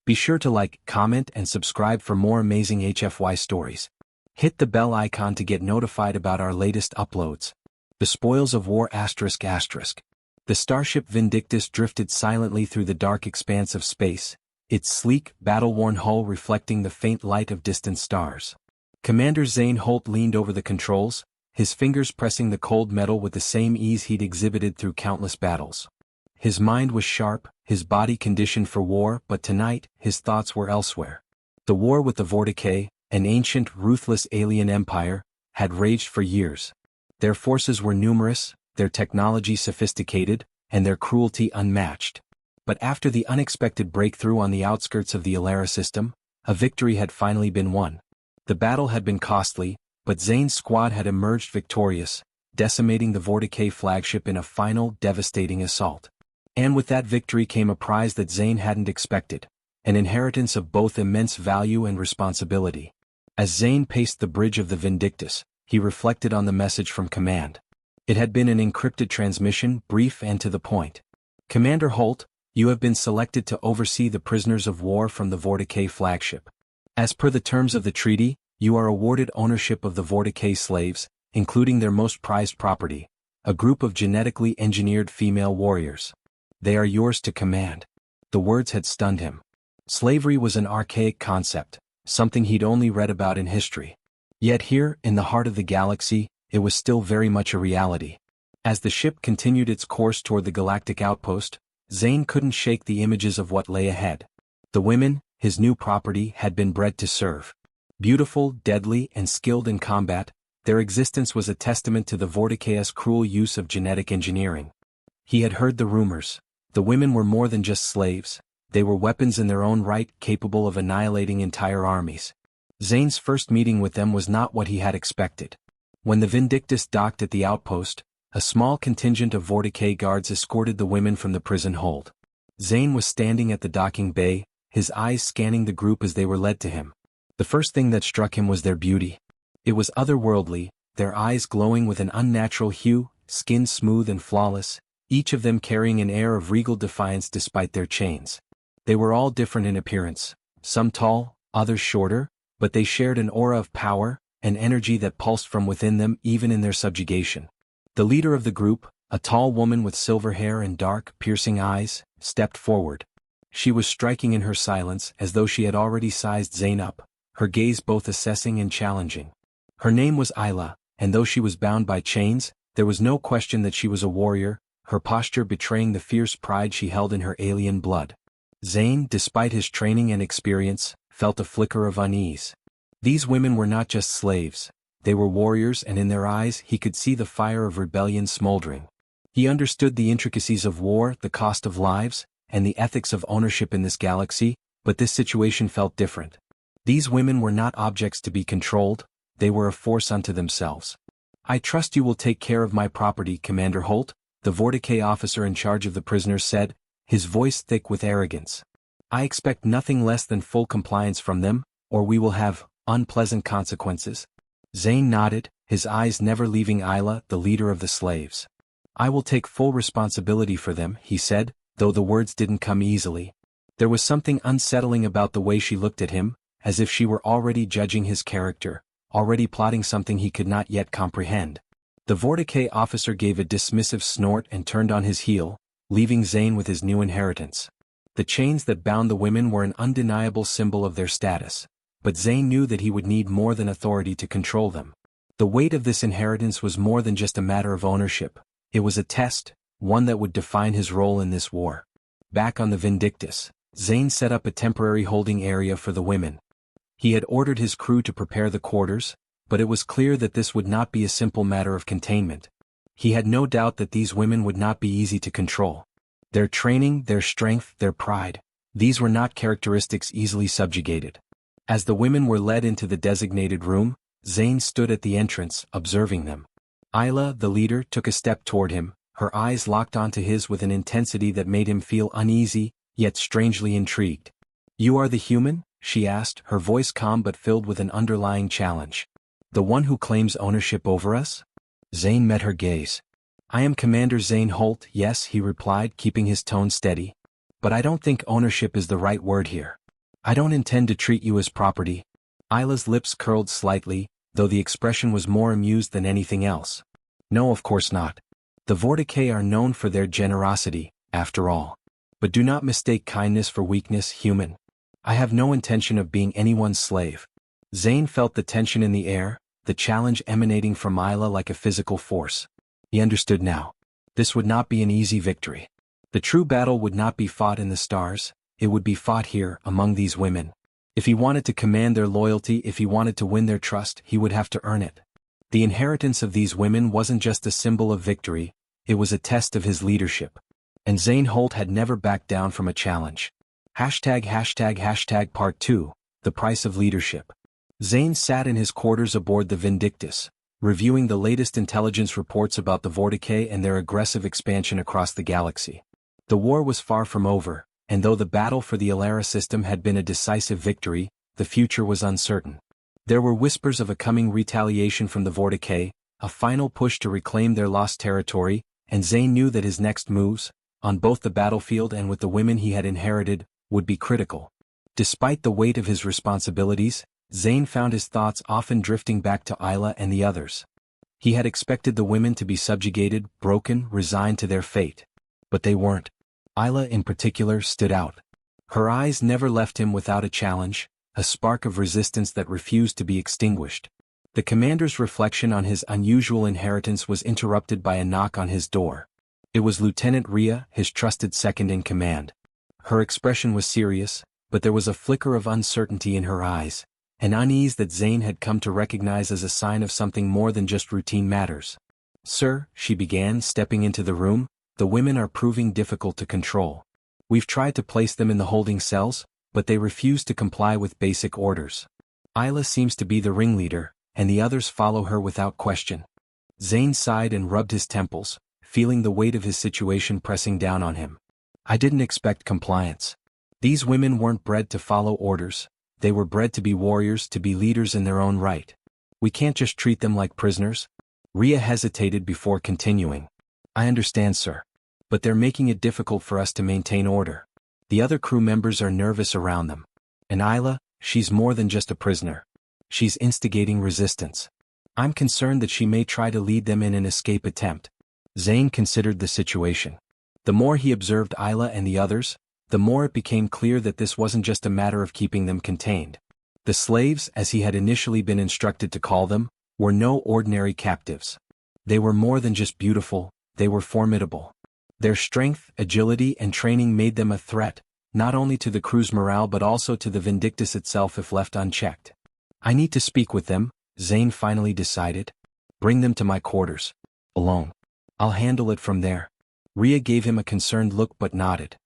Be sure to like, comment, and subscribe for more amazing HFY stories. Hit the bell icon to get notified about our latest uploads. The Spoils of War ****. The starship Vindictus drifted silently through the dark expanse of space, its sleek, battle-worn hull reflecting the faint light of distant stars. Commander Zane Holt leaned over the controls, his fingers pressing the cold metal with the same ease he'd exhibited through countless battles. His mind was sharp, his body conditioned for war, but tonight, his thoughts were elsewhere. The war with the Vorticay, an ancient, ruthless alien empire, had raged for years. Their forces were numerous, their technology sophisticated, and their cruelty unmatched. But after the unexpected breakthrough on the outskirts of the Alara system, a victory had finally been won. The battle had been costly, but Zane's squad had emerged victorious, decimating the Vorticay flagship in a final, devastating assault. And with that victory came a prize that Zane hadn't expected, an inheritance of both immense value and responsibility. As Zane paced the bridge of the Vindictus, he reflected on the message from command. It had been an encrypted transmission, brief and to the point. Commander Holt, you have been selected to oversee the prisoners of war from the Vorticay flagship. As per the terms of the treaty, you are awarded ownership of the Vorticay slaves, including their most prized property, a group of genetically engineered female warriors. They are yours to command. The words had stunned him. Slavery was an archaic concept, something he'd only read about in history. Yet here, in the heart of the galaxy, it was still very much a reality. As the ship continued its course toward the galactic outpost, Zane couldn't shake the images of what lay ahead. The women, his new property, had been bred to serve. Beautiful, deadly, and skilled in combat, their existence was a testament to the Vorticay's cruel use of genetic engineering. He had heard the rumors. The women were more than just slaves, they were weapons in their own right, capable of annihilating entire armies. Zane's first meeting with them was not what he had expected. When the Vindictus docked at the outpost, a small contingent of Vorticay guards escorted the women from the prison hold. Zane was standing at the docking bay, his eyes scanning the group as they were led to him. The first thing that struck him was their beauty. It was otherworldly, their eyes glowing with an unnatural hue, skin smooth and flawless, each of them carrying an air of regal defiance despite their chains. They were all different in appearance, some tall, others shorter, but they shared an aura of power, an energy that pulsed from within them even in their subjugation. The leader of the group, a tall woman with silver hair and dark, piercing eyes, stepped forward. She was striking in her silence as though she had already sized Zane up, her gaze both assessing and challenging. Her name was Isla, and though she was bound by chains, there was no question that she was a warrior, her posture betraying the fierce pride she held in her alien blood. Zane, despite his training and experience, felt a flicker of unease. These women were not just slaves, they were warriors, and in their eyes he could see the fire of rebellion smoldering. He understood the intricacies of war, the cost of lives, and the ethics of ownership in this galaxy, but this situation felt different. These women were not objects to be controlled, they were a force unto themselves. I trust you will take care of my property, Commander Holt, the Vorticay officer in charge of the prisoners said, his voice thick with arrogance. I expect nothing less than full compliance from them, or we will have unpleasant consequences. Zane nodded, his eyes never leaving Isla, the leader of the slaves. I will take full responsibility for them, he said, though the words didn't come easily. There was something unsettling about the way she looked at him, as if she were already judging his character, already plotting something he could not yet comprehend. The Vorticay officer gave a dismissive snort and turned on his heel, leaving Zane with his new inheritance. The chains that bound the women were an undeniable symbol of their status, but Zane knew that he would need more than authority to control them. The weight of this inheritance was more than just a matter of ownership, it was a test, one that would define his role in this war. Back on the Vindictus, Zane set up a temporary holding area for the women. He had ordered his crew to prepare the quarters, but it was clear that this would not be a simple matter of containment. He had no doubt that these women would not be easy to control. Their training, their strength, their pride, these were not characteristics easily subjugated. As the women were led into the designated room, Zane stood at the entrance, observing them. Isla, the leader, took a step toward him, her eyes locked onto his with an intensity that made him feel uneasy, yet strangely intrigued. You are the human? She asked, her voice calm but filled with an underlying challenge. The one who claims ownership over us? Zane met her gaze. I am Commander Zane Holt, yes, he replied, keeping his tone steady. But I don't think ownership is the right word here. I don't intend to treat you as property. Isla's lips curled slightly, though the expression was more amused than anything else. No, of course not. The Vorticay are known for their generosity, after all. But do not mistake kindness for weakness, human. I have no intention of being anyone's slave. Zane felt the tension in the air, the challenge emanating from Isla like a physical force. He understood now. This would not be an easy victory. The true battle would not be fought in the stars, it would be fought here, among these women. If he wanted to command their loyalty, if he wanted to win their trust, he would have to earn it. The inheritance of these women wasn't just a symbol of victory, it was a test of his leadership. And Zane Holt had never backed down from a challenge. Part 2, The Price of Leadership. Zane sat in his quarters aboard the Vindictus, reviewing the latest intelligence reports about the Vorticay and their aggressive expansion across the galaxy. The war was far from over, and though the battle for the Alara system had been a decisive victory, the future was uncertain. There were whispers of a coming retaliation from the Vorticay, a final push to reclaim their lost territory, and Zane knew that his next moves, on both the battlefield and with the women he had inherited, would be critical. Despite the weight of his responsibilities, Zane found his thoughts often drifting back to Isla and the others. He had expected the women to be subjugated, broken, resigned to their fate. But they weren't. Isla in particular stood out. Her eyes never left him without a challenge, a spark of resistance that refused to be extinguished. The commander's reflection on his unusual inheritance was interrupted by a knock on his door. It was Lieutenant Rhea, his trusted second in command. Her expression was serious, but there was a flicker of uncertainty in her eyes, an unease that Zane had come to recognize as a sign of something more than just routine matters. "Sir," she began, stepping into the room, "the women are proving difficult to control. We've tried to place them in the holding cells, but they refuse to comply with basic orders. Isla seems to be the ringleader, and the others follow her without question." Zane sighed and rubbed his temples, feeling the weight of his situation pressing down on him. "I didn't expect compliance. These women weren't bred to follow orders, they were bred to be warriors, to be leaders in their own right. We can't just treat them like prisoners." Rhea hesitated before continuing. "I understand, sir. But they're making it difficult for us to maintain order. The other crew members are nervous around them. And Isla, she's more than just a prisoner. She's instigating resistance. I'm concerned that she may try to lead them in an escape attempt." Zane considered the situation. The more he observed Isla and the others, the more it became clear that this wasn't just a matter of keeping them contained. The slaves, as he had initially been instructed to call them, were no ordinary captives. They were more than just beautiful, they were formidable. Their strength, agility, and training made them a threat, not only to the crew's morale but also to the Vindictus itself if left unchecked. "I need to speak with them," Zane finally decided. "Bring them to my quarters. Alone. I'll handle it from there." Rhea gave him a concerned look but nodded.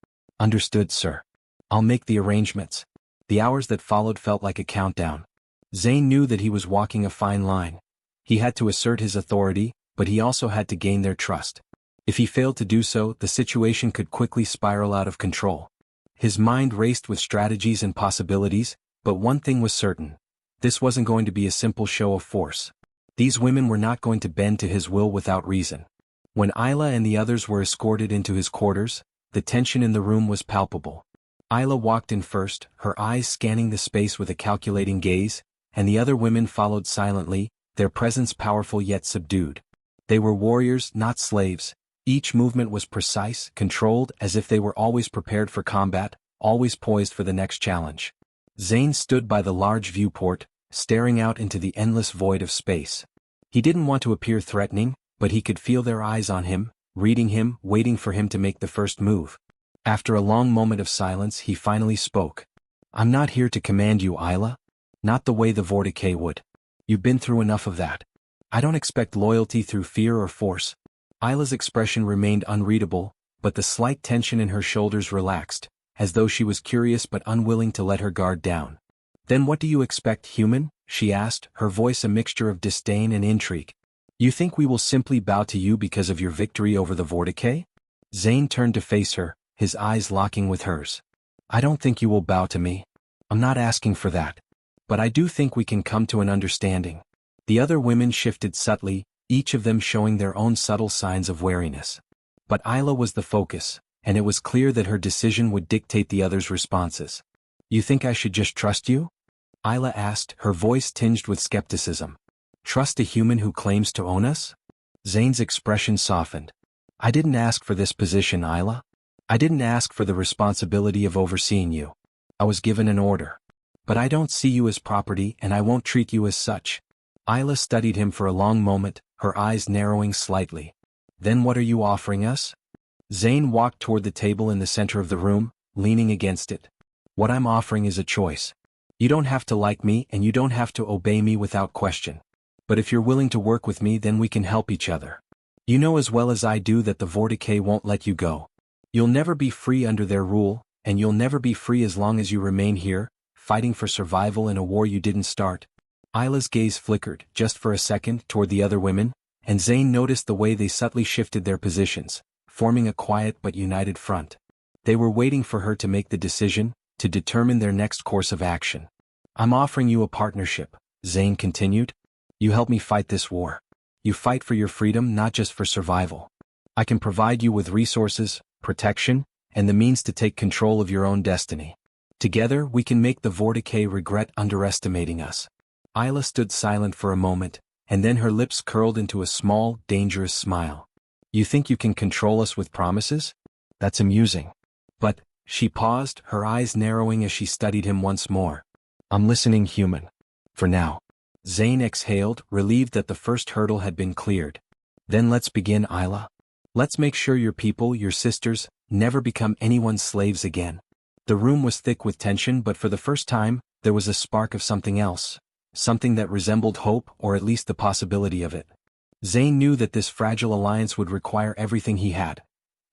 "Understood, sir. I'll make the arrangements." The hours that followed felt like a countdown. Zane knew that he was walking a fine line. He had to assert his authority, but he also had to gain their trust. If he failed to do so, the situation could quickly spiral out of control. His mind raced with strategies and possibilities, but one thing was certain. This wasn't going to be a simple show of force. These women were not going to bend to his will without reason. When Isla and the others were escorted into his quarters, the tension in the room was palpable. Isla walked in first, her eyes scanning the space with a calculating gaze, and the other women followed silently, their presence powerful yet subdued. They were warriors, not slaves. Each movement was precise, controlled, as if they were always prepared for combat, always poised for the next challenge. Zane stood by the large viewport, staring out into the endless void of space. He didn't want to appear threatening, but he could feel their eyes on him, reading him, waiting for him to make the first move. After a long moment of silence, he finally spoke. "I'm not here to command you, Isla. Not the way the Vorticay would. You've been through enough of that. I don't expect loyalty through fear or force." Isla's expression remained unreadable, but the slight tension in her shoulders relaxed, as though she was curious but unwilling to let her guard down. "Then what do you expect, human?" she asked, her voice a mixture of disdain and intrigue. "You think we will simply bow to you because of your victory over the Vorticay?" Zane turned to face her, his eyes locking with hers. "I don't think you will bow to me. I'm not asking for that. But I do think we can come to an understanding." The other women shifted subtly, each of them showing their own subtle signs of wariness. But Isla was the focus, and it was clear that her decision would dictate the others' responses. You think I should just trust you? Isla asked, her voice tinged with skepticism. Trust a human who claims to own us? Zane's expression softened. I didn't ask for this position, Isla. I didn't ask for the responsibility of overseeing you. I was given an order. But I don't see you as property and I won't treat you as such. Isla studied him for a long moment, her eyes narrowing slightly. Then what are you offering us? Zane walked toward the table in the center of the room, leaning against it. What I'm offering is a choice. You don't have to like me and you don't have to obey me without question. But if you're willing to work with me, then we can help each other. You know as well as I do that the Vorticay won't let you go. You'll never be free under their rule, and you'll never be free as long as you remain here, fighting for survival in a war you didn't start. Isla's gaze flickered, just for a second, toward the other women, and Zane noticed the way they subtly shifted their positions, forming a quiet but united front. They were waiting for her to make the decision, to determine their next course of action. I'm offering you a partnership, Zane continued. You help me fight this war. You fight for your freedom, not just for survival. I can provide you with resources, protection, and the means to take control of your own destiny. Together we can make the Vorticay regret underestimating us. Isla stood silent for a moment, and then her lips curled into a small, dangerous smile. You think you can control us with promises? That's amusing. But, she paused, her eyes narrowing as she studied him once more. I'm listening, human. For now. Zane exhaled, relieved that the first hurdle had been cleared. Then let's begin, Isla. Let's make sure your people, your sisters, never become anyone's slaves again. The room was thick with tension, but for the first time, there was a spark of something else. Something that resembled hope, or at least the possibility of it. Zane knew that this fragile alliance would require everything he had.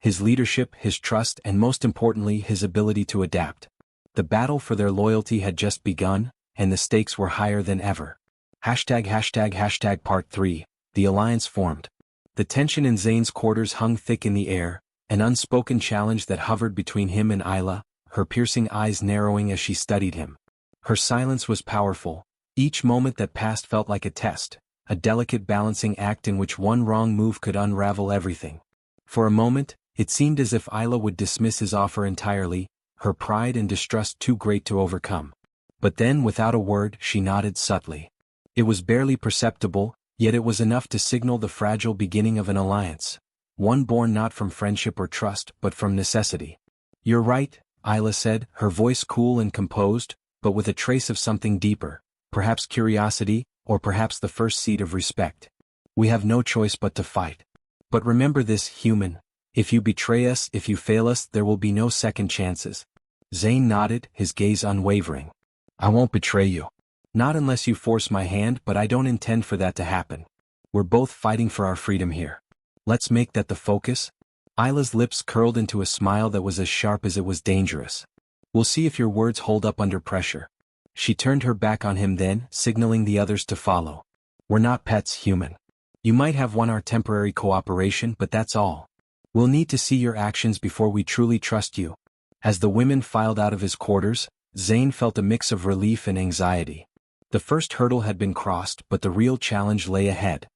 His leadership, his trust, and most importantly, his ability to adapt. The battle for their loyalty had just begun, and the stakes were higher than ever. Part 3, the alliance formed. The tension in Zane's quarters hung thick in the air, an unspoken challenge that hovered between him and Isla, her piercing eyes narrowing as she studied him. Her silence was powerful. Each moment that passed felt like a test, a delicate balancing act in which one wrong move could unravel everything. For a moment, it seemed as if Isla would dismiss his offer entirely, her pride and distrust too great to overcome. But then, without a word, she nodded subtly. It was barely perceptible, yet it was enough to signal the fragile beginning of an alliance, one born not from friendship or trust, but from necessity. You're right, Isla said, her voice cool and composed, but with a trace of something deeper. Perhaps curiosity, or perhaps the first seed of respect. We have no choice but to fight. But remember this, human. If you betray us, if you fail us, there will be no second chances. Zane nodded, his gaze unwavering. I won't betray you. Not unless you force my hand, but I don't intend for that to happen. We're both fighting for our freedom here. Let's make that the focus. Isla's lips curled into a smile that was as sharp as it was dangerous. We'll see if your words hold up under pressure. She turned her back on him then, signaling the others to follow. We're not pets, human. You might have won our temporary cooperation, but that's all. We'll need to see your actions before we truly trust you. As the women filed out of his quarters, Zane felt a mix of relief and anxiety. The first hurdle had been crossed, but the real challenge lay ahead.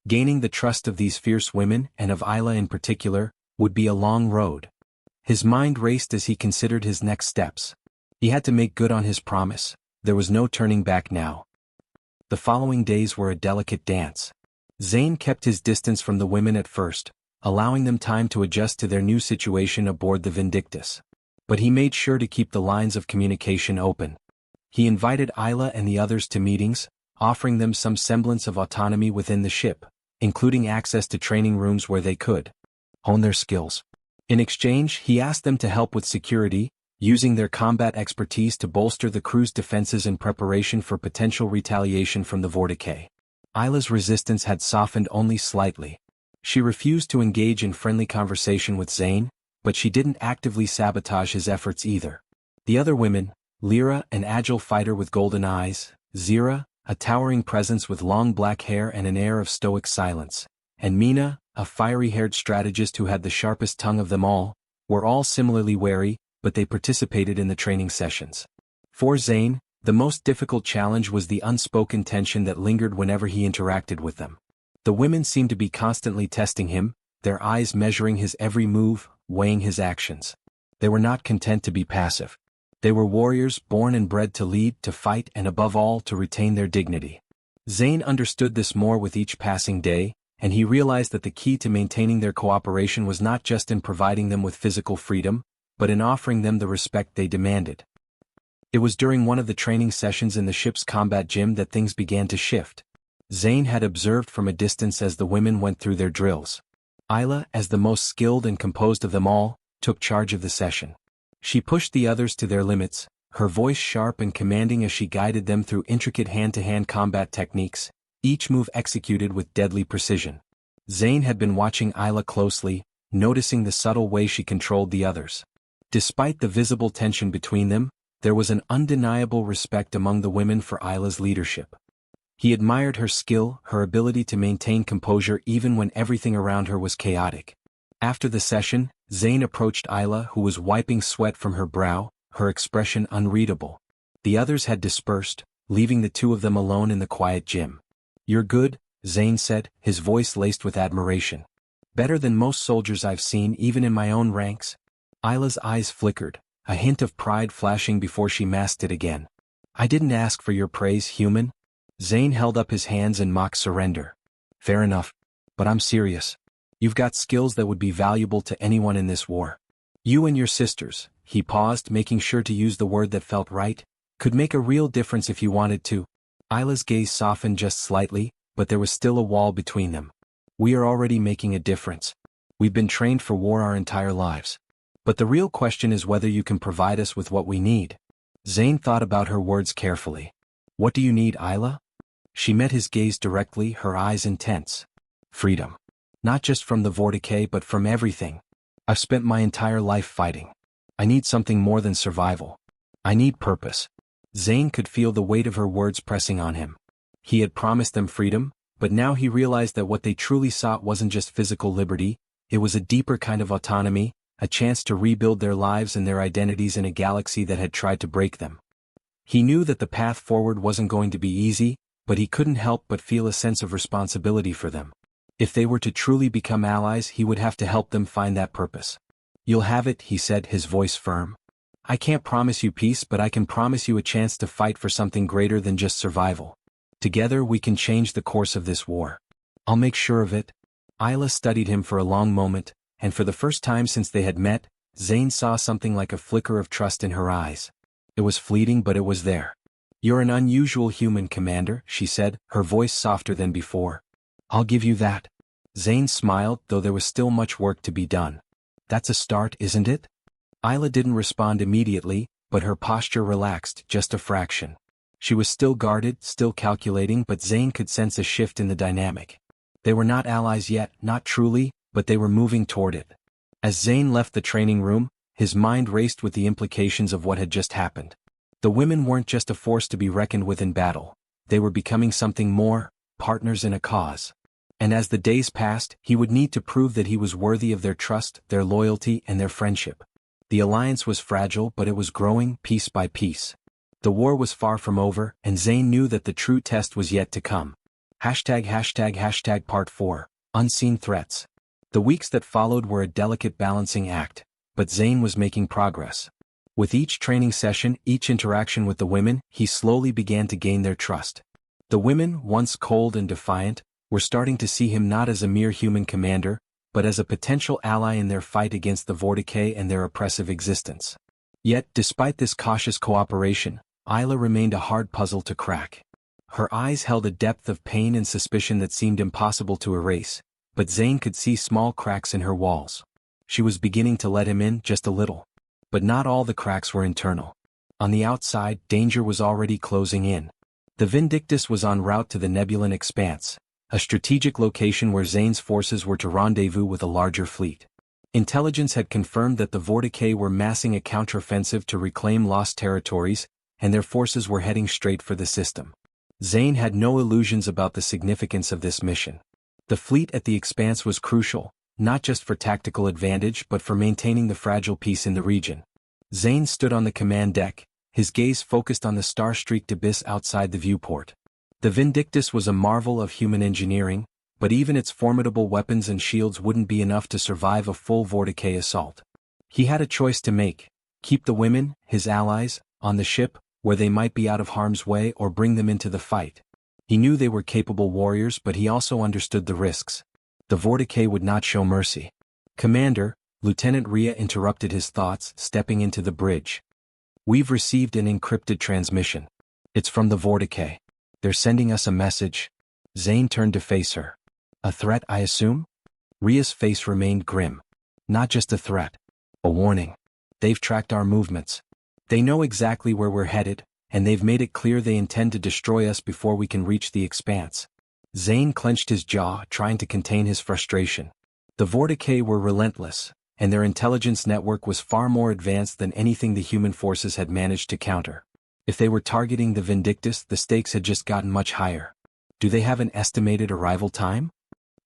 Gaining the trust of these fierce women, and of Isla in particular, would be a long road. His mind raced as he considered his next steps. He had to make good on his promise. There was no turning back now. The following days were a delicate dance. Zane kept his distance from the women at first, allowing them time to adjust to their new situation aboard the Vindictus. But he made sure to keep the lines of communication open. He invited Isla and the others to meetings, offering them some semblance of autonomy within the ship, including access to training rooms where they could hone their skills. In exchange, he asked them to help with security, using their combat expertise to bolster the crew's defenses in preparation for potential retaliation from the Vorticay. Isla's resistance had softened only slightly. She refused to engage in friendly conversation with Zane, but she didn't actively sabotage his efforts either. The other women, Lyra, an agile fighter with golden eyes, Zira, a towering presence with long black hair and an air of stoic silence, and Mina, a fiery-haired strategist who had the sharpest tongue of them all, were all similarly wary, but they participated in the training sessions. For Zane, the most difficult challenge was the unspoken tension that lingered whenever he interacted with them. The women seemed to be constantly testing him, their eyes measuring his every move, weighing his actions. They were not content to be passive. They were warriors born and bred to lead, to fight, and above all to retain their dignity. Zane understood this more with each passing day, and he realized that the key to maintaining their cooperation was not just in providing them with physical freedom, but in offering them the respect they demanded. It was during one of the training sessions in the ship's combat gym that things began to shift. Zane had observed from a distance as the women went through their drills. Isla, as the most skilled and composed of them all, took charge of the session. She pushed the others to their limits, her voice sharp and commanding as she guided them through intricate hand-to-hand combat techniques, each move executed with deadly precision. Zane had been watching Isla closely, noticing the subtle way she controlled the others. Despite the visible tension between them, there was an undeniable respect among the women for Isla's leadership. He admired her skill, her ability to maintain composure even when everything around her was chaotic. After the session, Zane approached Isla, who was wiping sweat from her brow, her expression unreadable. The others had dispersed, leaving the two of them alone in the quiet gym. "You're good," Zane said, his voice laced with admiration. "Better than most soldiers I've seen even in my own ranks." Isla's eyes flickered, a hint of pride flashing before she masked it again. "I didn't ask for your praise, human." Zane held up his hands in mock surrender. "Fair enough. But I'm serious. You've got skills that would be valuable to anyone in this war. You and your sisters," he paused, making sure to use the word that felt right, "could make a real difference if you wanted to." Isla's gaze softened just slightly, but there was still a wall between them. "We are already making a difference. We've been trained for war our entire lives. But the real question is whether you can provide us with what we need." Zane thought about her words carefully. "What do you need, Isla?" She met his gaze directly, her eyes intense. "Freedom. Not just from the Vorticay but from everything. I've spent my entire life fighting. I need something more than survival. I need purpose." Zane could feel the weight of her words pressing on him. He had promised them freedom, but now he realized that what they truly sought wasn't just physical liberty, it was a deeper kind of autonomy, a chance to rebuild their lives and their identities in a galaxy that had tried to break them. He knew that the path forward wasn't going to be easy, but he couldn't help but feel a sense of responsibility for them. If they were to truly become allies, he would have to help them find that purpose. "You'll have it," he said, his voice firm. "I can't promise you peace, but I can promise you a chance to fight for something greater than just survival. Together we can change the course of this war. I'll make sure of it." Isla studied him for a long moment, and for the first time since they had met, Zane saw something like a flicker of trust in her eyes. It was fleeting, but it was there. "You're an unusual human, Commander," she said, her voice softer than before. "I'll give you that." Zane smiled, though there was still much work to be done. "That's a start, isn't it?" Isla didn't respond immediately, but her posture relaxed just a fraction. She was still guarded, still calculating, but Zane could sense a shift in the dynamic. They were not allies yet, not truly, but they were moving toward it. As Zane left the training room, his mind raced with the implications of what had just happened. The women weren't just a force to be reckoned with in battle. They were becoming something more, partners in a cause. And as the days passed, he would need to prove that he was worthy of their trust, their loyalty, and their friendship. The alliance was fragile, but it was growing, piece by piece. The war was far from over, and Zane knew that the true test was yet to come. Part 4, Unseen Threats. The weeks that followed were a delicate balancing act, but Zane was making progress. With each training session, each interaction with the women, he slowly began to gain their trust. The women, once cold and defiant, were starting to see him not as a mere human commander, but as a potential ally in their fight against the Vorticay and their oppressive existence. Yet, despite this cautious cooperation, Isla remained a hard puzzle to crack. Her eyes held a depth of pain and suspicion that seemed impossible to erase, but Zane could see small cracks in her walls. She was beginning to let him in just a little. But not all the cracks were internal. On the outside, danger was already closing in. The Vindictus was en route to the Nebulan Expanse, a strategic location where Zane's forces were to rendezvous with a larger fleet. Intelligence had confirmed that the Vorticay were massing a counteroffensive to reclaim lost territories, and their forces were heading straight for the system. Zane had no illusions about the significance of this mission. The fleet at the Expanse was crucial, not just for tactical advantage but for maintaining the fragile peace in the region. Zane stood on the command deck, his gaze focused on the star-streaked abyss outside the viewport. The Vindictus was a marvel of human engineering, but even its formidable weapons and shields wouldn't be enough to survive a full Vorticay assault. He had a choice to make: Keep the women, his allies, on the ship, where they might be out of harm's way, or bring them into the fight. He knew they were capable warriors, but he also understood the risks. The Vorticay would not show mercy. Commander, Lieutenant Rhea interrupted his thoughts, stepping into the bridge. We've received an encrypted transmission. It's from the Vorticay. They're sending us a message. Zane turned to face her. A threat, I assume? Rhea's face remained grim. Not just a threat. A warning. They've tracked our movements. They know exactly where we're headed, and they've made it clear they intend to destroy us before we can reach the expanse. Zane clenched his jaw, trying to contain his frustration. The Vorticay were relentless, and their intelligence network was far more advanced than anything the human forces had managed to counter. If they were targeting the Vindictus, the stakes had just gotten much higher. Do they have an estimated arrival time?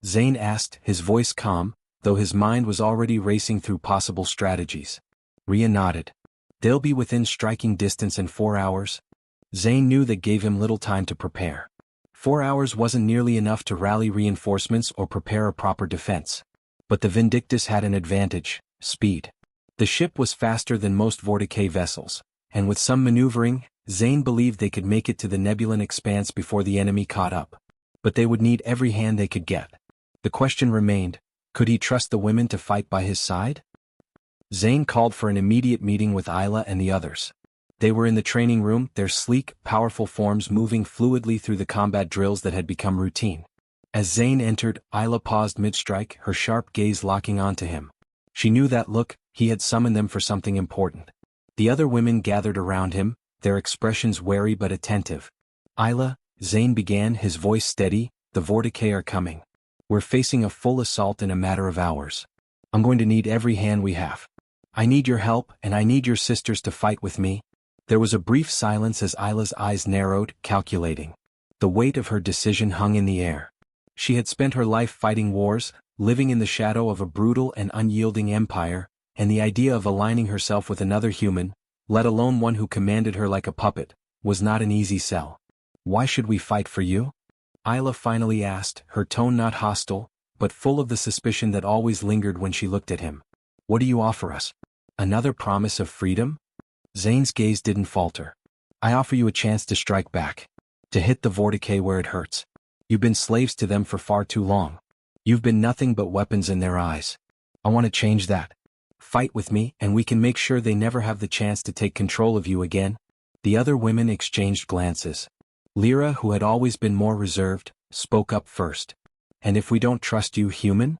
Zane asked, his voice calm, though his mind was already racing through possible strategies. Rhea nodded. They'll be within striking distance in 4 hours. Zane knew that gave him little time to prepare. 4 hours wasn't nearly enough to rally reinforcements or prepare a proper defense. But the Vindictus had an advantage: speed. The ship was faster than most Vorticay vessels, and with some maneuvering, Zane believed they could make it to the Nebulan expanse before the enemy caught up. But they would need every hand they could get. The question remained, could he trust the women to fight by his side? Zane called for an immediate meeting with Isla and the others. They were in the training room, their sleek, powerful forms moving fluidly through the combat drills that had become routine. As Zane entered, Isla paused mid-strike, her sharp gaze locking onto him. She knew that look, he had summoned them for something important. The other women gathered around him, their expressions wary but attentive. Isla, Zane began, his voice steady, the Vorticay are coming. We're facing a full assault in a matter of hours. I'm going to need every hand we have. I need your help, and I need your sisters to fight with me. There was a brief silence as Isla's eyes narrowed, calculating. The weight of her decision hung in the air. She had spent her life fighting wars, living in the shadow of a brutal and unyielding empire, and the idea of aligning herself with another human, let alone one who commanded her like a puppet, was not an easy sell. Why should we fight for you? Isla finally asked, her tone not hostile, but full of the suspicion that always lingered when she looked at him. What do you offer us? Another promise of freedom? Zane's gaze didn't falter. I offer you a chance to strike back. To hit the Vorticay where it hurts. You've been slaves to them for far too long. You've been nothing but weapons in their eyes. I want to change that. Fight with me, and we can make sure they never have the chance to take control of you again. The other women exchanged glances. Lyra, who had always been more reserved, spoke up first. And if we don't trust you, human?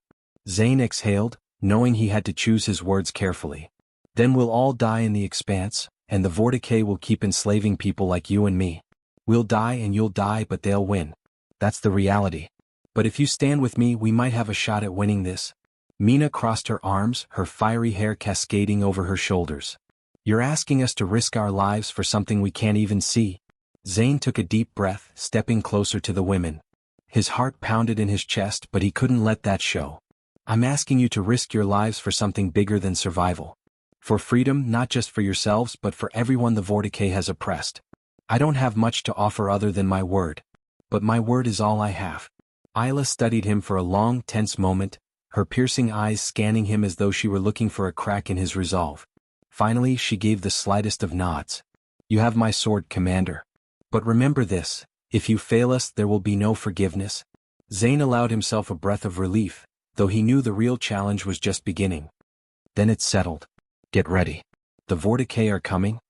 Zane exhaled, knowing he had to choose his words carefully. Then we'll all die in the expanse, and the Vorticay will keep enslaving people like you and me. We'll die and you'll die, but they'll win. That's the reality. But if you stand with me, we might have a shot at winning this. Mina crossed her arms, her fiery hair cascading over her shoulders. You're asking us to risk our lives for something we can't even see. Zane took a deep breath, stepping closer to the women. His heart pounded in his chest, but he couldn't let that show. I'm asking you to risk your lives for something bigger than survival. For freedom, not just for yourselves but for everyone the Vorticay has oppressed. I don't have much to offer other than my word. But my word is all I have. Isla studied him for a long, tense moment, her piercing eyes scanning him as though she were looking for a crack in his resolve. Finally, she gave the slightest of nods. You have my sword, Commander. But remember this, if you fail us, there will be no forgiveness. Zane allowed himself a breath of relief, though he knew the real challenge was just beginning. Then it's settled. Get ready. The Vorticay are coming.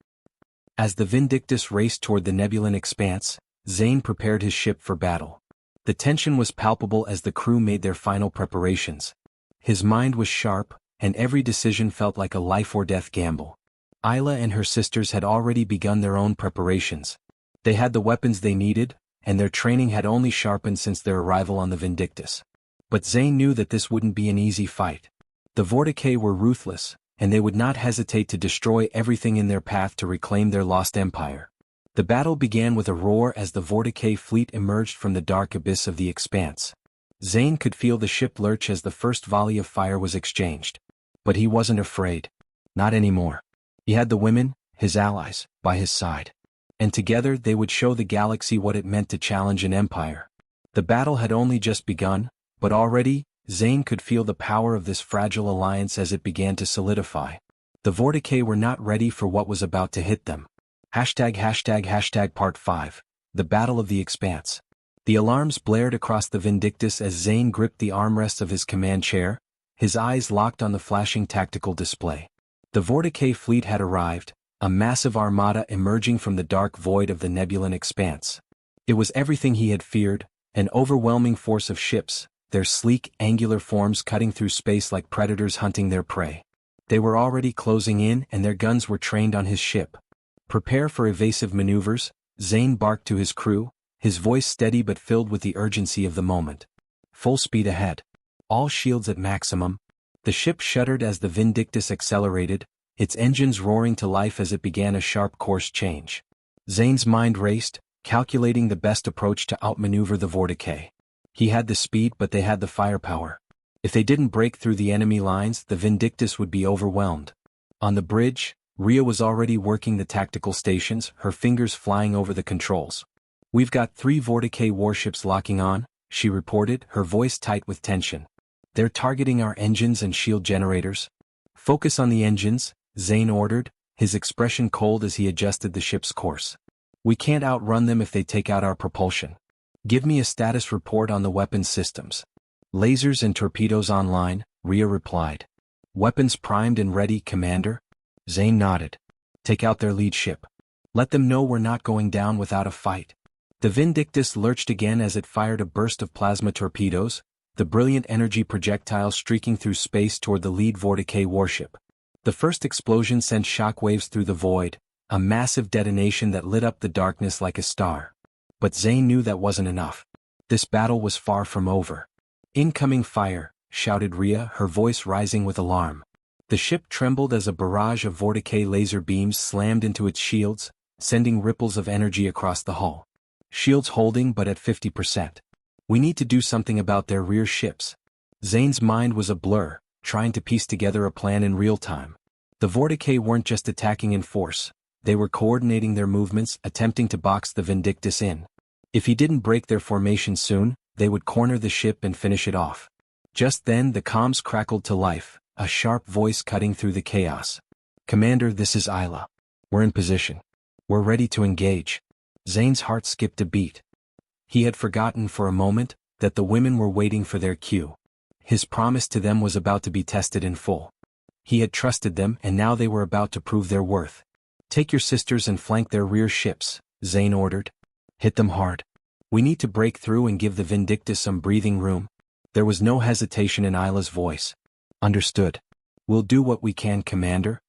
As the Vindictus raced toward the Nebulan expanse, Zane prepared his ship for battle. The tension was palpable as the crew made their final preparations. His mind was sharp, and every decision felt like a life-or-death gamble. Isla and her sisters had already begun their own preparations. They had the weapons they needed, and their training had only sharpened since their arrival on the Vindictus. But Zane knew that this wouldn't be an easy fight. The Vorticay were ruthless, and they would not hesitate to destroy everything in their path to reclaim their lost empire. The battle began with a roar as the Vorticay fleet emerged from the dark abyss of the expanse. Zane could feel the ship lurch as the first volley of fire was exchanged. But he wasn't afraid. Not anymore. He had the women, his allies, by his side. And together they would show the galaxy what it meant to challenge an empire. The battle had only just begun, but already, Zane could feel the power of this fragile alliance as it began to solidify. The Vorticay were not ready for what was about to hit them. Part 5. The Battle of the Expanse. The alarms blared across the Vindictus as Zane gripped the armrests of his command chair, his eyes locked on the flashing tactical display. The Vorticay fleet had arrived, a massive armada emerging from the dark void of the nebulan expanse. It was everything he had feared, an overwhelming force of ships, their sleek, angular forms cutting through space like predators hunting their prey. They were already closing in and their guns were trained on his ship. Prepare for evasive maneuvers, Zane barked to his crew, his voice steady but filled with the urgency of the moment. Full speed ahead. All shields at maximum. The ship shuddered as the Vindictus accelerated, its engines roaring to life as it began a sharp course change. Zane's mind raced, calculating the best approach to outmaneuver the Vorticay. He had the speed but they had the firepower. If they didn't break through the enemy lines, the Vindictus would be overwhelmed. On the bridge, Rhea was already working the tactical stations, her fingers flying over the controls. "We've got 3 Vorticay warships locking on," she reported, her voice tight with tension. "They're targeting our engines and shield generators." "Focus on the engines," Zane ordered, his expression cold as he adjusted the ship's course. "We can't outrun them if they take out our propulsion." "Give me a status report on the weapons systems." "Lasers and torpedoes online," Rhea replied. "Weapons primed and ready, Commander." Zane nodded. "Take out their lead ship. Let them know we're not going down without a fight." The Vindictus lurched again as it fired a burst of plasma torpedoes, the brilliant energy projectiles streaking through space toward the lead Vorticay warship. The first explosion sent shockwaves through the void, a massive detonation that lit up the darkness like a star. But Zane knew that wasn't enough. This battle was far from over. "Incoming fire," shouted Rhea, her voice rising with alarm. The ship trembled as a barrage of Vorticay laser beams slammed into its shields, sending ripples of energy across the hull. "Shields holding but at 50%. We need to do something about their rear ships." Zane's mind was a blur, trying to piece together a plan in real time. The Vorticay weren't just attacking in force, they were coordinating their movements, attempting to box the Vindictus in. If he didn't break their formation soon, they would corner the ship and finish it off. Just then the comms crackled to life, a sharp voice cutting through the chaos. "Commander, this is Isla. We're in position. We're ready to engage." Zane's heart skipped a beat. He had forgotten for a moment that the women were waiting for their cue. His promise to them was about to be tested in full. He had trusted them and now they were about to prove their worth. "Take your sisters and flank their rear ships," Zane ordered. "Hit them hard. We need to break through and give the Vindictus some breathing room." There was no hesitation in Isla's voice. "Understood. We'll do what we can, Commander."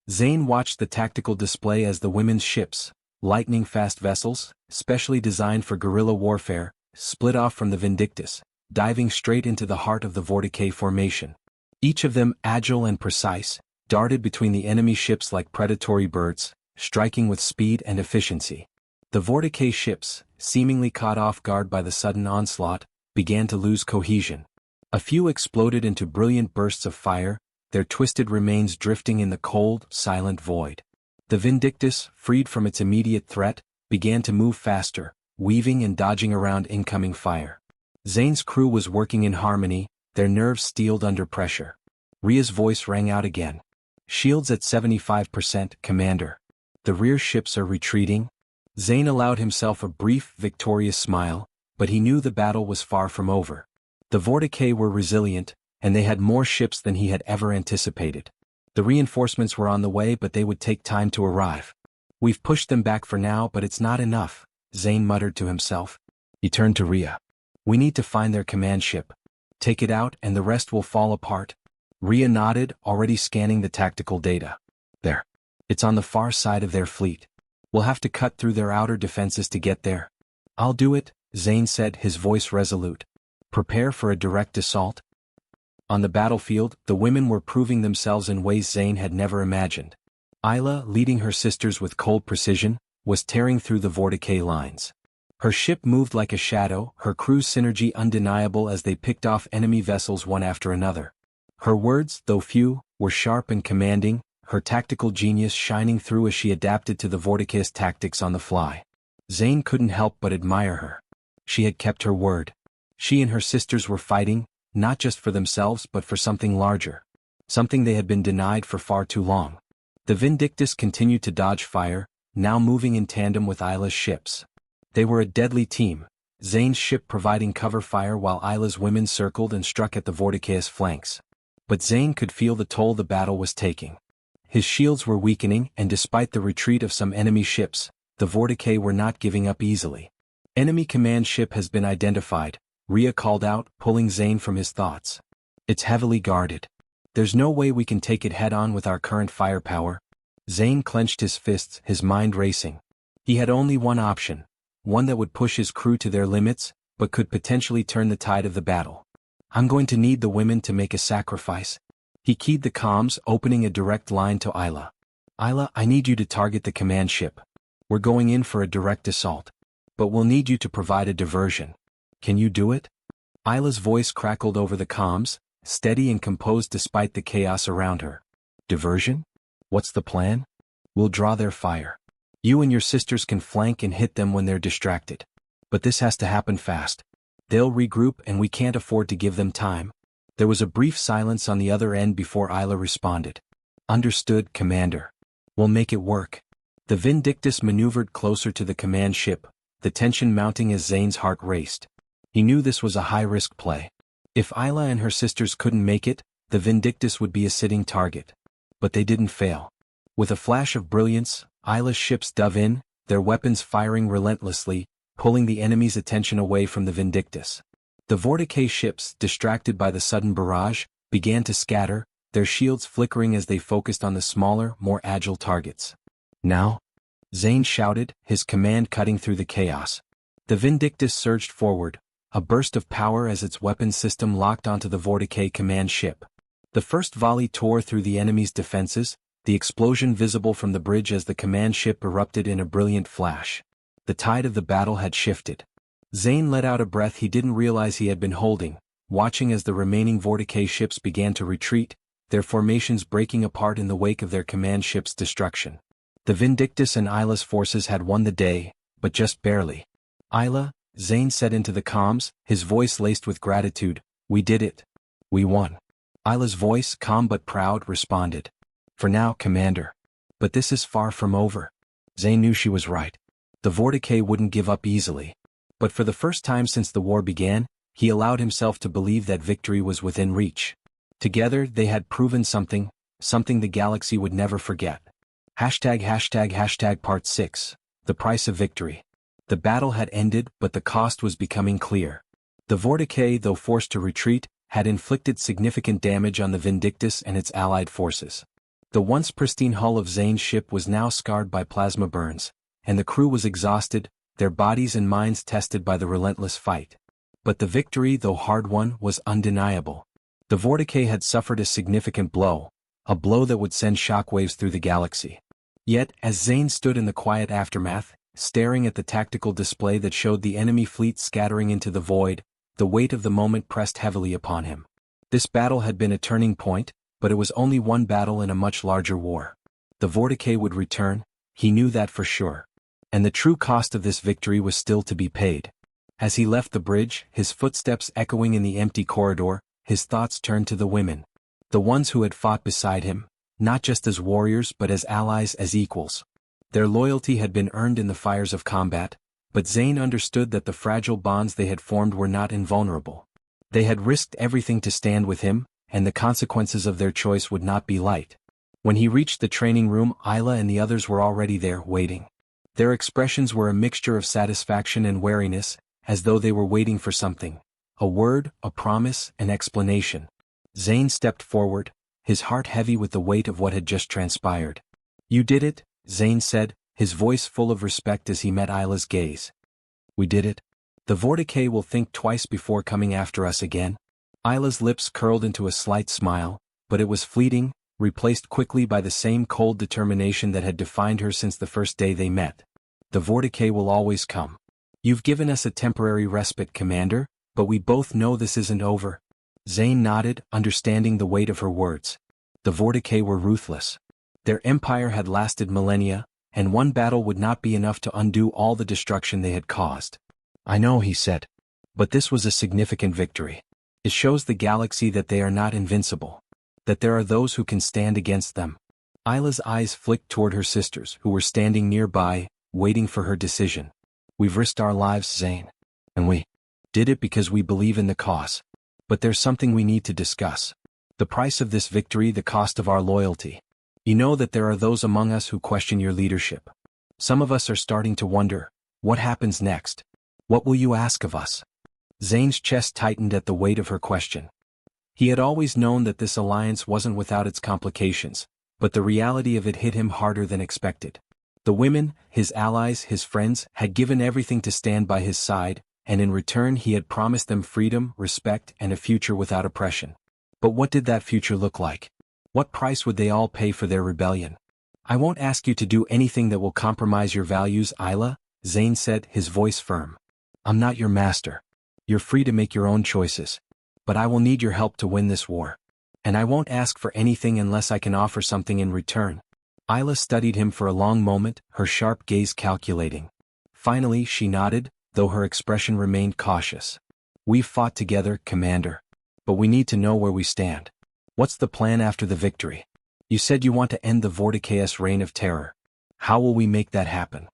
Zane watched the tactical display as the women's ships, lightning-fast vessels, specially designed for guerrilla warfare, split off from the Vindictus, diving straight into the heart of the Vorticay formation. Each of them, agile and precise, darted between the enemy ships like predatory birds, striking with speed and efficiency. The Vorticay ships, seemingly caught off guard by the sudden onslaught, began to lose cohesion. A few exploded into brilliant bursts of fire, their twisted remains drifting in the cold, silent void. The Vindictus, freed from its immediate threat, began to move faster, weaving and dodging around incoming fire. Zane's crew was working in harmony, their nerves steeled under pressure. Rhea's voice rang out again. "Shields at 75%, Commander. The rear ships are retreating." Zane allowed himself a brief, victorious smile, but he knew the battle was far from over. The Vorticay were resilient, and they had more ships than he had ever anticipated. The reinforcements were on the way but they would take time to arrive. "We've pushed them back for now but it's not enough," Zane muttered to himself. He turned to Rhea. "We need to find their command ship. Take it out and the rest will fall apart." Rhea nodded, already scanning the tactical data. "There. It's on the far side of their fleet. We'll have to cut through their outer defenses to get there." "I'll do it," Zane said, his voice resolute. "Prepare for a direct assault." On the battlefield, the women were proving themselves in ways Zane had never imagined. Isla, leading her sisters with cold precision, was tearing through the Vorticay lines. Her ship moved like a shadow, her crew's synergy undeniable as they picked off enemy vessels one after another. Her words, though few, were sharp and commanding, her tactical genius shining through as she adapted to the Vorticay's tactics on the fly. Zane couldn't help but admire her. She had kept her word. She and her sisters were fighting, not just for themselves but for something larger. Something they had been denied for far too long. The Vindictus continued to dodge fire, now moving in tandem with Isla's ships. They were a deadly team, Zane's ship providing cover fire while Isla's women circled and struck at the Vorticaeus' flanks. But Zane could feel the toll the battle was taking. His shields were weakening, and despite the retreat of some enemy ships, the Vorticae were not giving up easily. Enemy command ship has been identified, Rhea called out, pulling Zane from his thoughts. It's heavily guarded. There's no way we can take it head-on with our current firepower. Zane clenched his fists, his mind racing. He had only one option, one that would push his crew to their limits, but could potentially turn the tide of the battle. I'm going to need the women to make a sacrifice. He keyed the comms, opening a direct line to Isla. Isla, I need you to target the command ship. We're going in for a direct assault. But we'll need you to provide a diversion. Can you do it? Isla's voice crackled over the comms, steady and composed despite the chaos around her. Diversion? What's the plan? We'll draw their fire. You and your sisters can flank and hit them when they're distracted. But this has to happen fast. They'll regroup and we can't afford to give them time. There was a brief silence on the other end before Isla responded. Understood, Commander. We'll make it work. The Vindictus maneuvered closer to the command ship, the tension mounting as Zane's heart raced. He knew this was a high-risk play. If Isla and her sisters couldn't make it, the Vindictus would be a sitting target. But they didn't fail. With a flash of brilliance, Isla's ships dove in, their weapons firing relentlessly, pulling the enemy's attention away from the Vindictus. The Vorticae ships, distracted by the sudden barrage, began to scatter, their shields flickering as they focused on the smaller, more agile targets. Now? Zane shouted, his command cutting through the chaos. The Vindictus surged forward, a burst of power as its weapon system locked onto the Vorticae command ship. The first volley tore through the enemy's defenses, the explosion visible from the bridge as the command ship erupted in a brilliant flash. The tide of the battle had shifted. Zane let out a breath he didn't realize he had been holding, watching as the remaining Vorticae ships began to retreat, their formations breaking apart in the wake of their command ship's destruction. The Vindictus and Isla's forces had won the day, but just barely. Isla, Zane said into the comms, his voice laced with gratitude, we did it. We won. Isla's voice, calm but proud, responded. For now, Commander. But this is far from over. Zane knew she was right. The Vorticae wouldn't give up easily. But for the first time since the war began, he allowed himself to believe that victory was within reach. Together, they had proven something the galaxy would never forget. #### Part 6. The Price of Victory. The battle had ended, but the cost was becoming clear. The Vorticae, though forced to retreat, had inflicted significant damage on the Vindictus and its allied forces. The once pristine hull of Zane's ship was now scarred by plasma burns, and the crew was exhausted, their bodies and minds tested by the relentless fight. But the victory, though hard-won, was undeniable. The Vorticae had suffered a significant blow, a blow that would send shockwaves through the galaxy. Yet, as Zane stood in the quiet aftermath, staring at the tactical display that showed the enemy fleet scattering into the void, the weight of the moment pressed heavily upon him. This battle had been a turning point, but it was only one battle in a much larger war. The Vorticae would return, he knew that for sure. And the true cost of this victory was still to be paid. As he left the bridge, his footsteps echoing in the empty corridor, his thoughts turned to the women. The ones who had fought beside him, not just as warriors but as allies, as equals. Their loyalty had been earned in the fires of combat, but Zane understood that the fragile bonds they had formed were not invulnerable. They had risked everything to stand with him, and the consequences of their choice would not be light. When he reached the training room, Isla and the others were already there, waiting. Their expressions were a mixture of satisfaction and wariness, as though they were waiting for something. A word, a promise, an explanation. Zane stepped forward, his heart heavy with the weight of what had just transpired. You did it, Zane said, his voice full of respect as he met Isla's gaze. We did it. The Vorticae will think twice before coming after us again. Isla's lips curled into a slight smile, but it was fleeting, replaced quickly by the same cold determination that had defined her since the first day they met. The Vorticae will always come. You've given us a temporary respite, Commander, but we both know this isn't over. Zane nodded, understanding the weight of her words. The Vorticae were ruthless. Their empire had lasted millennia, and one battle would not be enough to undo all the destruction they had caused. I know, he said. But this was a significant victory. It shows the galaxy that they are not invincible. That there are those who can stand against them. Isla's eyes flicked toward her sisters, who were standing nearby, waiting for her decision. We've risked our lives, Zane. And we did it because we believe in the cause. But there's something we need to discuss. The price of this victory, the cost of our loyalty. You know that there are those among us who question your leadership. Some of us are starting to wonder, what happens next? What will you ask of us? Zane's chest tightened at the weight of her question. He had always known that this alliance wasn't without its complications, but the reality of it hit him harder than expected. The women, his allies, his friends, had given everything to stand by his side, and in return he had promised them freedom, respect, and a future without oppression. But what did that future look like? What price would they all pay for their rebellion? I won't ask you to do anything that will compromise your values, Isla, Zane said, his voice firm. I'm not your master. You're free to make your own choices. But I will need your help to win this war. And I won't ask for anything unless I can offer something in return. Isla studied him for a long moment, her sharp gaze calculating. Finally she nodded, though her expression remained cautious. We've fought together, Commander. But we need to know where we stand. What's the plan after the victory? You said you want to end the Vorticaeus reign of terror. How will we make that happen?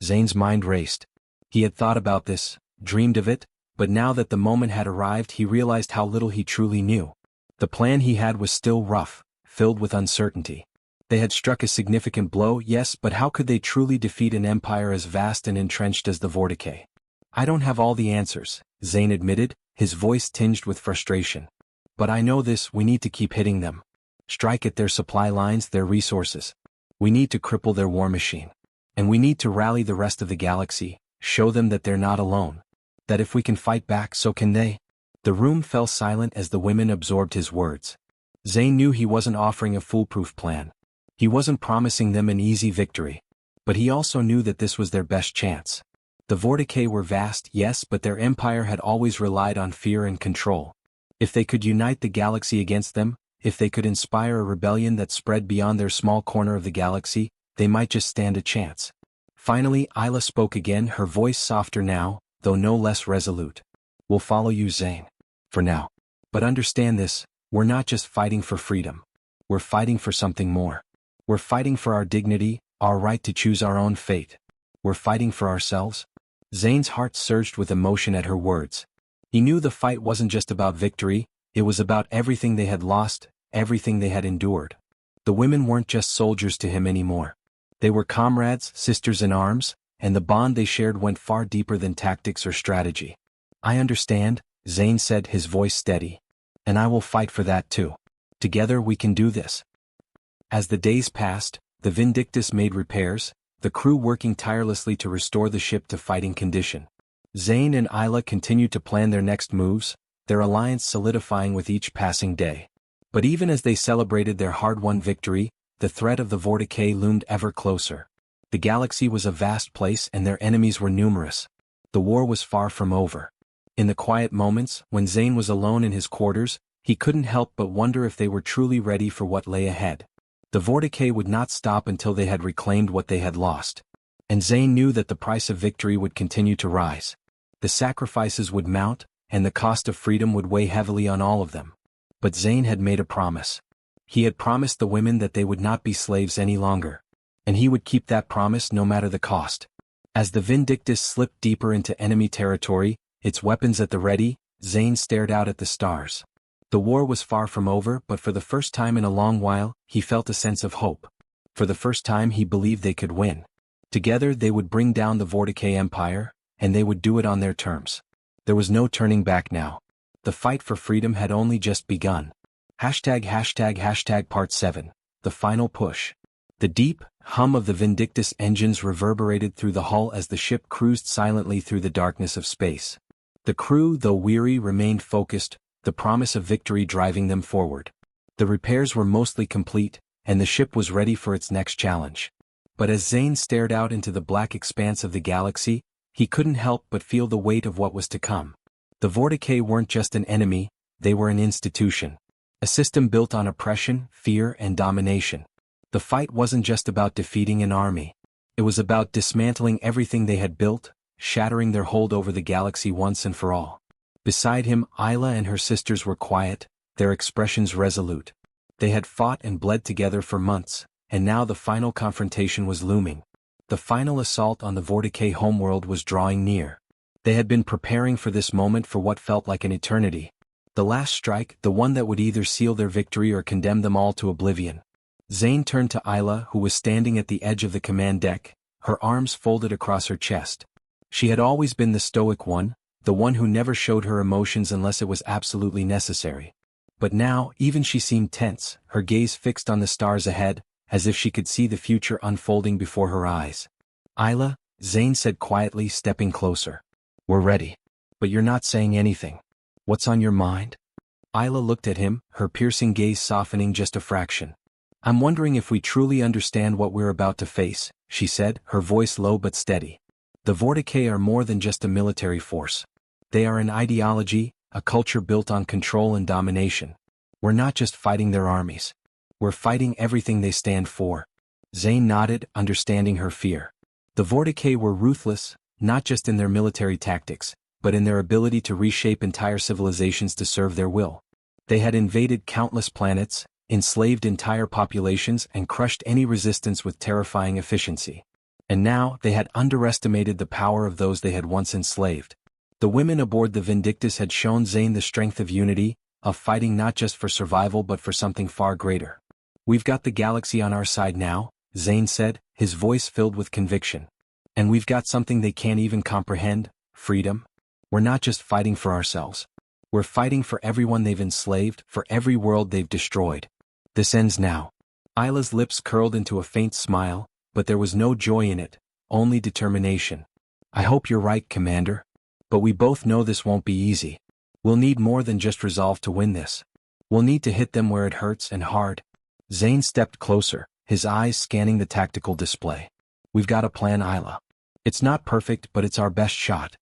Zane's mind raced. He had thought about this, dreamed of it, but now that the moment had arrived he realized how little he truly knew. The plan he had was still rough, filled with uncertainty. They had struck a significant blow, yes, but how could they truly defeat an empire as vast and entrenched as the Vorticae? I don't have all the answers, Zane admitted, his voice tinged with frustration. But I know this, we need to keep hitting them. Strike at their supply lines, their resources. We need to cripple their war machine. And we need to rally the rest of the galaxy, show them that they're not alone. That if we can fight back, so can they. The room fell silent as the women absorbed his words. Zane knew he wasn't offering a foolproof plan. He wasn't promising them an easy victory. But he also knew that this was their best chance. The Vorticae were vast, yes, but their empire had always relied on fear and control. If they could unite the galaxy against them, if they could inspire a rebellion that spread beyond their small corner of the galaxy, they might just stand a chance. Finally, Isla spoke again, her voice softer now, though no less resolute. We'll follow you, Zane. For now. But understand this, we're not just fighting for freedom. We're fighting for something more. We're fighting for our dignity, our right to choose our own fate. We're fighting for ourselves. Zane's heart surged with emotion at her words. He knew the fight wasn't just about victory, it was about everything they had lost, everything they had endured. The women weren't just soldiers to him anymore. They were comrades, sisters in arms, and the bond they shared went far deeper than tactics or strategy. I understand, Zane said, his voice steady. And I will fight for that too. Together we can do this. As the days passed, the Vindictus made repairs, the crew working tirelessly to restore the ship to fighting condition. Zane and Isla continued to plan their next moves, their alliance solidifying with each passing day. But even as they celebrated their hard-won victory, the threat of the Vorticae loomed ever closer. The galaxy was a vast place and their enemies were numerous. The war was far from over. In the quiet moments, when Zane was alone in his quarters, he couldn't help but wonder if they were truly ready for what lay ahead. The Vorticae would not stop until they had reclaimed what they had lost. And Zane knew that the price of victory would continue to rise. The sacrifices would mount, and the cost of freedom would weigh heavily on all of them. But Zane had made a promise. He had promised the women that they would not be slaves any longer. And he would keep that promise no matter the cost. As the Vindictus slipped deeper into enemy territory, its weapons at the ready, Zane stared out at the stars. The war was far from over, but for the first time in a long while, he felt a sense of hope. For the first time he believed they could win. Together they would bring down the Vorticae Empire, and they would do it on their terms. There was no turning back now. The fight for freedom had only just begun. Part 7. The final push. The deep hum of the Vindictus engines reverberated through the hull as the ship cruised silently through the darkness of space. The crew, though weary, remained focused, the promise of victory driving them forward. The repairs were mostly complete, and the ship was ready for its next challenge. But as Zane stared out into the black expanse of the galaxy, he couldn't help but feel the weight of what was to come. The Vorticae weren't just an enemy, they were an institution. A system built on oppression, fear, and domination. The fight wasn't just about defeating an army. It was about dismantling everything they had built, shattering their hold over the galaxy once and for all. Beside him, Isla and her sisters were quiet, their expressions resolute. They had fought and bled together for months, and now the final confrontation was looming. The final assault on the Vorticay homeworld was drawing near. They had been preparing for this moment for what felt like an eternity. The last strike, the one that would either seal their victory or condemn them all to oblivion. Zane turned to Isla, who was standing at the edge of the command deck, her arms folded across her chest. She had always been the stoic one, the one who never showed her emotions unless it was absolutely necessary. But now, even she seemed tense, her gaze fixed on the stars ahead, as if she could see the future unfolding before her eyes. Isla, Zane said quietly, stepping closer. We're ready. But you're not saying anything. What's on your mind? Isla looked at him, her piercing gaze softening just a fraction. I'm wondering if we truly understand what we're about to face, she said, her voice low but steady. The Vorticay are more than just a military force. They are an ideology, a culture built on control and domination. We're not just fighting their armies. We're fighting everything they stand for. Zane nodded, understanding her fear. The Vorticay were ruthless, not just in their military tactics, but in their ability to reshape entire civilizations to serve their will. They had invaded countless planets, enslaved entire populations, and crushed any resistance with terrifying efficiency. And now, they had underestimated the power of those they had once enslaved. The women aboard the Vindictus had shown Zane the strength of unity, of fighting not just for survival but for something far greater. We've got the galaxy on our side now, Zane said, his voice filled with conviction. And we've got something they can't even comprehend, freedom. We're not just fighting for ourselves. We're fighting for everyone they've enslaved, for every world they've destroyed. This ends now. Isla's lips curled into a faint smile, but there was no joy in it, only determination. I hope you're right, Commander. But we both know this won't be easy. We'll need more than just resolve to win this. We'll need to hit them where it hurts and hard. Zane stepped closer, his eyes scanning the tactical display. We've got a plan, Isla. It's not perfect, but it's our best shot.